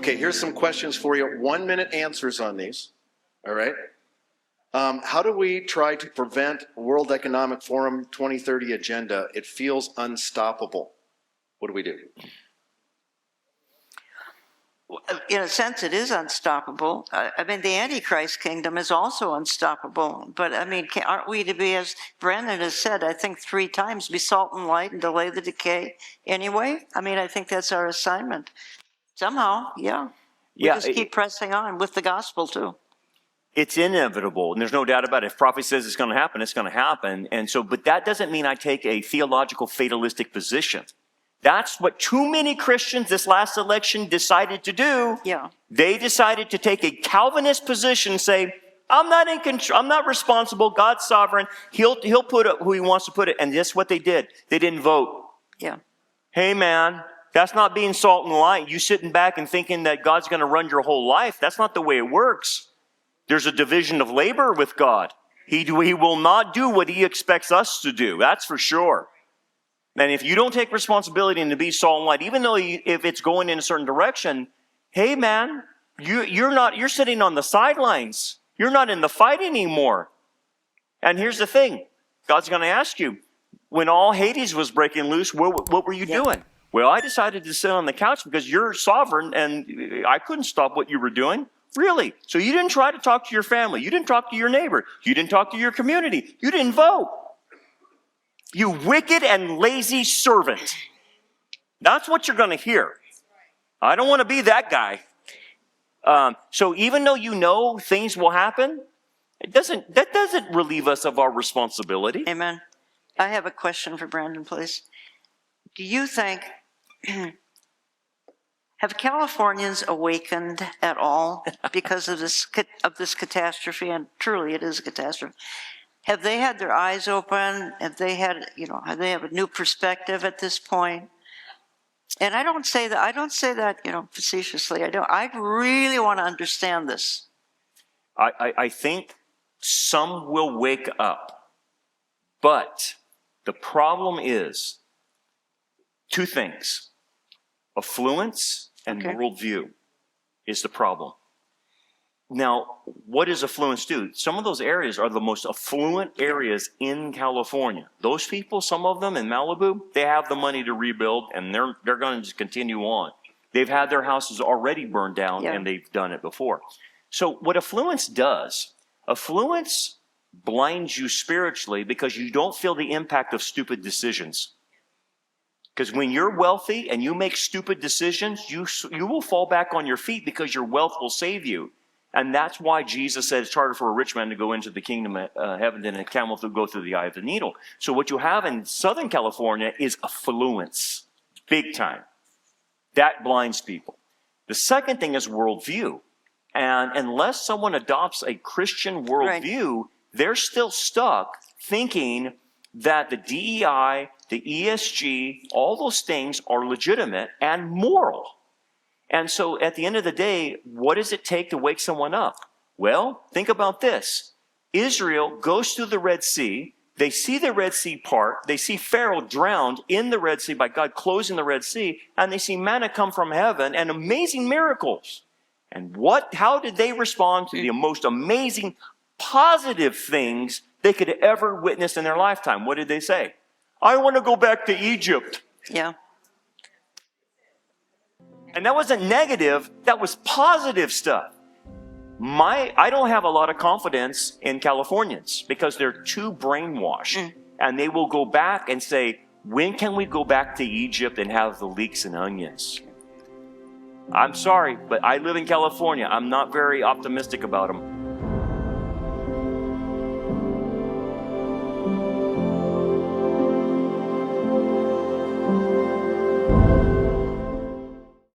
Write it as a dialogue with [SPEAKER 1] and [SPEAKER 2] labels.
[SPEAKER 1] Okay, here's some questions for you. 1 minute answers on these. All right. How do we try to prevent World Economic Forum 2030 agenda? It feels unstoppable. What do we do?
[SPEAKER 2] In a sense, it is unstoppable. I mean, the Antichrist kingdom is also unstoppable. But, I mean, aren't we to be, as Brandon has said, I think 3 times, be salt and light and delay the decay anyway? I mean, I think that's our assignment. Somehow, yeah. We just keep pressing on with the gospel, too.
[SPEAKER 3] It's inevitable, and there's no doubt about it. If prophecy says it's going to happen, it's going to happen. And so, but that doesn't mean I take a theological fatalistic position. That's what too many Christians this last election decided to do.
[SPEAKER 2] Yeah.
[SPEAKER 3] They decided to take a Calvinist position and say, I'm not in control, I'm not responsible, God's sovereign. He'll put it who he wants to put it. And that's what they did. They didn't vote.
[SPEAKER 2] Yeah.
[SPEAKER 3] Hey man, that's not being salt and light. You sitting back and thinking that God's going to run your whole life. That's not the way it works. There's a division of labor with God. He will not do what he expects us to do. That's for sure. And if you don't take responsibility and to be salt and light, even though if it's going in a certain direction, hey man, you're sitting on the sidelines. You're not in the fight anymore. And here's the thing. God's going to ask you, when all Hades was breaking loose, what were you doing? Well, I decided to sit on the couch because you're sovereign and I couldn't stop what you were doing. Really? So you didn't try to talk to your family. You didn't talk to your neighbor. You didn't talk to your community. You didn't vote. You wicked and lazy servant. That's what you're going to hear. I don't want to be that guy. So even though you know things will happen, that doesn't relieve us of our responsibility.
[SPEAKER 2] Amen. I have a question for Brandon, please. Do you think, have Californians awakened at all because of this catastrophe? And truly, it is a catastrophe. Have they had their eyes open? Have they had, have they have a new perspective at this point? And I don't say that, facetiously. I really want to understand this.
[SPEAKER 3] I think some will wake up. But the problem is 2 things. Affluence and worldview is the problem. Now, what does affluence do? Some of those areas are the most affluent areas in California. Those people, some of them in Malibu, they have the money to rebuild, and they're going to just continue on. They've had their houses already burned down, and they've done it before. So what affluence does, affluence blinds you spiritually because you don't feel the impact of stupid decisions. Because when you're wealthy and you make stupid decisions, you will fall back on your feet because your wealth will save you. And that's why Jesus said it's harder for a rich man to go into the kingdom of heaven than a camel to go through the eye of the needle. So what you have in Southern California is affluence, big time. That blinds people. The second thing is worldview. And unless someone adopts a Christian worldview, they're still stuck thinking that the DEI, the ESG, all those things are legitimate and moral. And so at the end of the day, what does it take to wake someone up? Well, think about this. Israel goes through the Red Sea. They see the Red Sea part. They see Pharaoh drowned in the Red Sea by God closing the Red Sea. And they see manna come from heaven and amazing miracles. And how did they respond to the most amazing, positive things they could ever witness in their lifetime? What did they say? I want to go back to Egypt.
[SPEAKER 2] Yeah.
[SPEAKER 3] And that wasn't negative, that was positive stuff. I don't have a lot of confidence in Californians because they're too brainwashed. And they will go back and say, when can we go back to Egypt and have the leeks and onions? I'm sorry, but I live in California. I'm not very optimistic about them.